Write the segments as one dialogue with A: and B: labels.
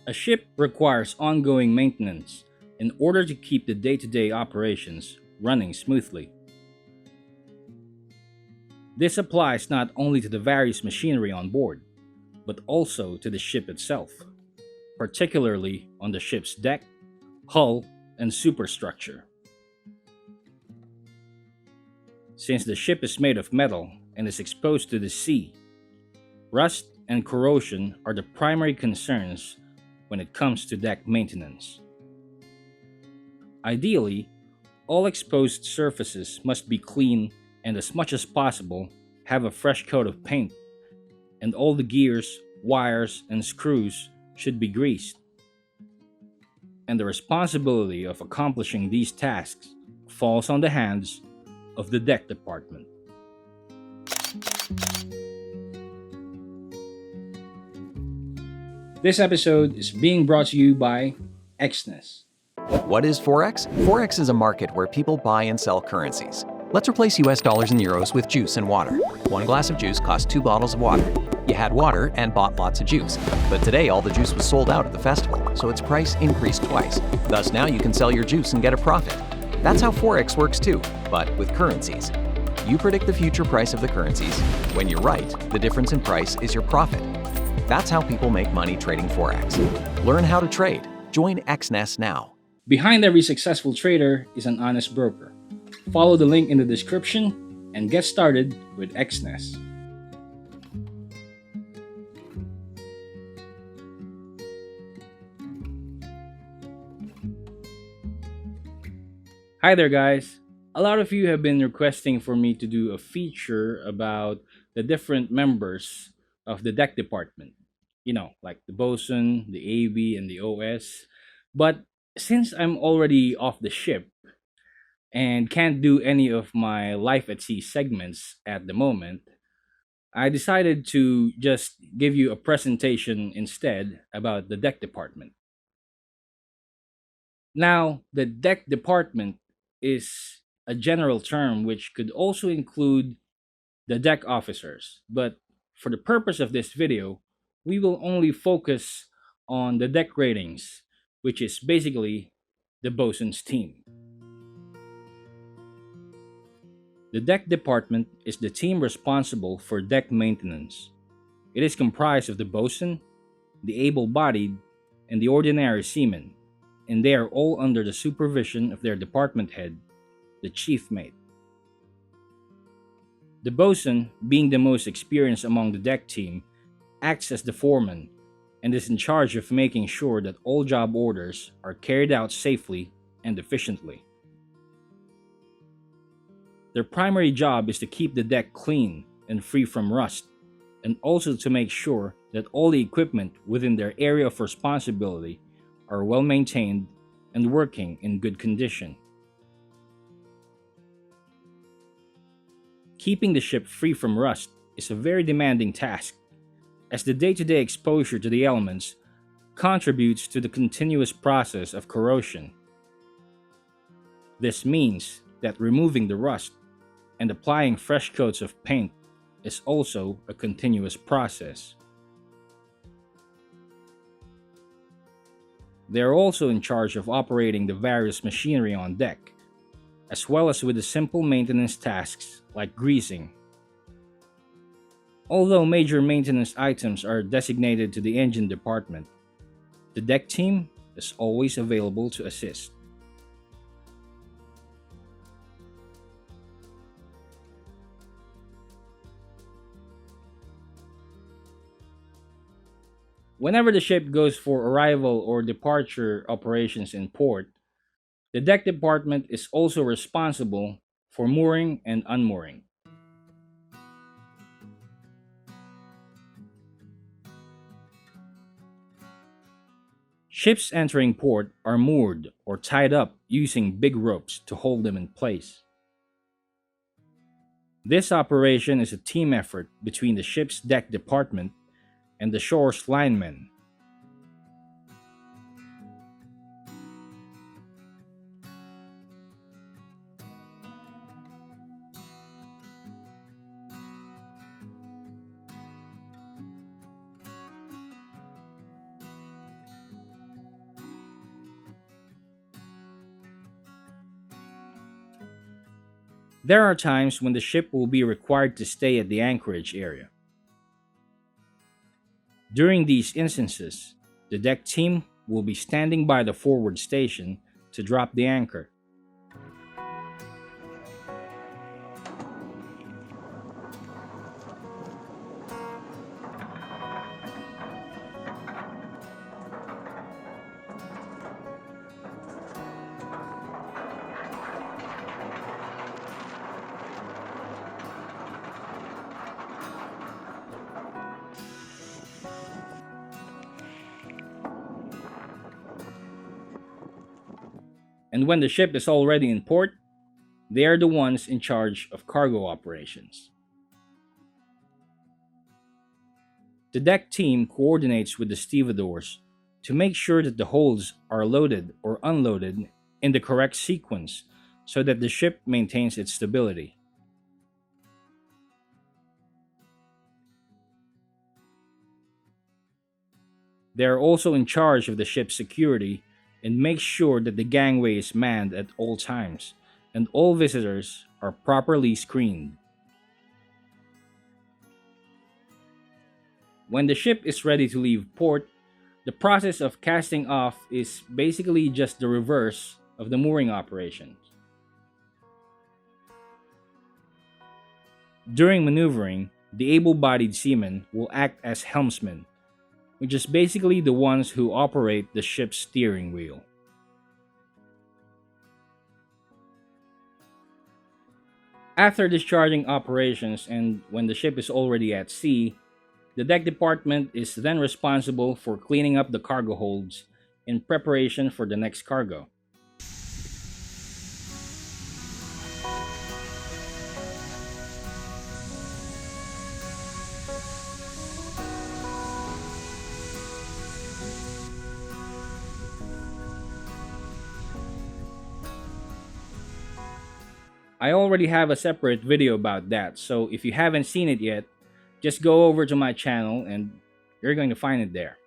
A: A ship requires ongoing maintenance in order to keep the day-to-day operations running smoothly. This applies not only to the various machinery on board, but also to the ship itself, particularly on the ship's deck, hull, and superstructure. Since the ship is made of metal and is exposed to the sea, rust and corrosion are the primary concerns when it comes to deck maintenance. Ideally, all exposed surfaces must be clean and as much as possible have a fresh coat of paint, and all the gears, wires, and screws should be greased. And the responsibility of accomplishing these tasks falls on the hands of the deck department. This episode is being brought to you by Exness.
B: What is Forex? Forex is a market where people buy and sell currencies. Let's replace US dollars and euros with juice and water. One glass of juice cost 2 bottles of water. You had water and bought lots of juice. But today all the juice was sold out at the festival, so its price increased twice. Thus now you can sell your juice and get a profit. That's how Forex works too, but with currencies. You predict the future price of the currencies. When you're right, the difference in price is your profit. That's how people make money trading Forex. Learn how to trade. Join Exness now.
A: Behind every successful trader is an honest broker. Follow the link in the description and get started with Exness. Hi there, guys. A lot of you have been requesting for me to do a feature about the different members of the deck department. Like the Bosun, the AB, and the OS. But since I'm already off the ship and can't do any of my life at sea segments at the moment, I decided to just give you a presentation instead about the deck department. Now, the deck department is a general term which could also include the deck officers, but for the purpose of this video, we will only focus on the deck ratings, which is basically the bosun's team. The deck department is the team responsible for deck maintenance. It is comprised of the bosun, the able-bodied, and the ordinary seaman, and they are all under the supervision of their department head, the chief mate. The bosun, being the most experienced among the deck team, acts as the foreman and is in charge of making sure that all job orders are carried out safely and efficiently. Their primary job is to keep the deck clean and free from rust, and also to make sure that all the equipment within their area of responsibility are well maintained and working in good condition. Keeping the ship free from rust is a very demanding task, as the day-to-day exposure to the elements contributes to the continuous process of corrosion. This means that removing the rust and applying fresh coats of paint is also a continuous process. They are also in charge of operating the various machinery on deck, as well as with the simple maintenance tasks like greasing. Although major maintenance items are designated to the engine department, the deck team is always available to assist. Whenever the ship goes for arrival or departure operations in port, the deck department is also responsible for mooring and unmooring. Ships entering port are moored or tied up using big ropes to hold them in place. This operation is a team effort between the ship's deck department and the shore's linemen. There are times when the ship will be required to stay at the anchorage area. During these instances, the deck team will be standing by the forward station to drop the anchor. And when the ship is already in port, they are the ones in charge of cargo operations. The deck team coordinates with the stevedores to make sure that the holds are loaded or unloaded in the correct sequence so that the ship maintains its stability. They are also in charge of the ship's security and make sure that the gangway is manned at all times and all visitors are properly screened. When the ship is ready to leave port, the process of casting off is basically just the reverse of the mooring operations. During maneuvering, the able-bodied seaman will act as helmsman, which is basically the ones who operate the ship's steering wheel. After discharging operations and when the ship is already at sea, the deck department is then responsible for cleaning up the cargo holds in preparation for the next cargo. I already have a separate video about that, so if you haven't seen it yet, just go over to my channel and you're going to find it there.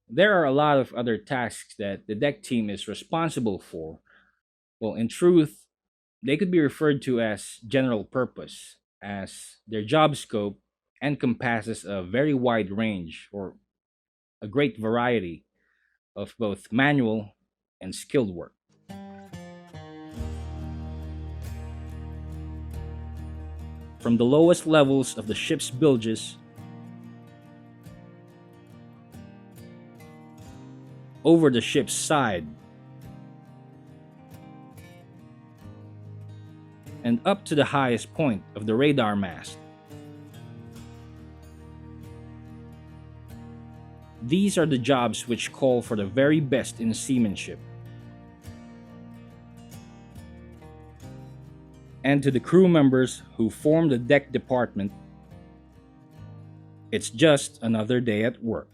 A: There are a lot of other tasks that the deck team is responsible for. Well, in truth, they could be referred to as general purpose, as their job scope encompasses a very wide range or a great variety of both manual and skilled work. From the lowest levels of the ship's bilges over the ship's side and up to the highest point of the radar mast. These are the jobs which call for the very best in seamanship. And to the crew members who form the deck department, it's just another day at work.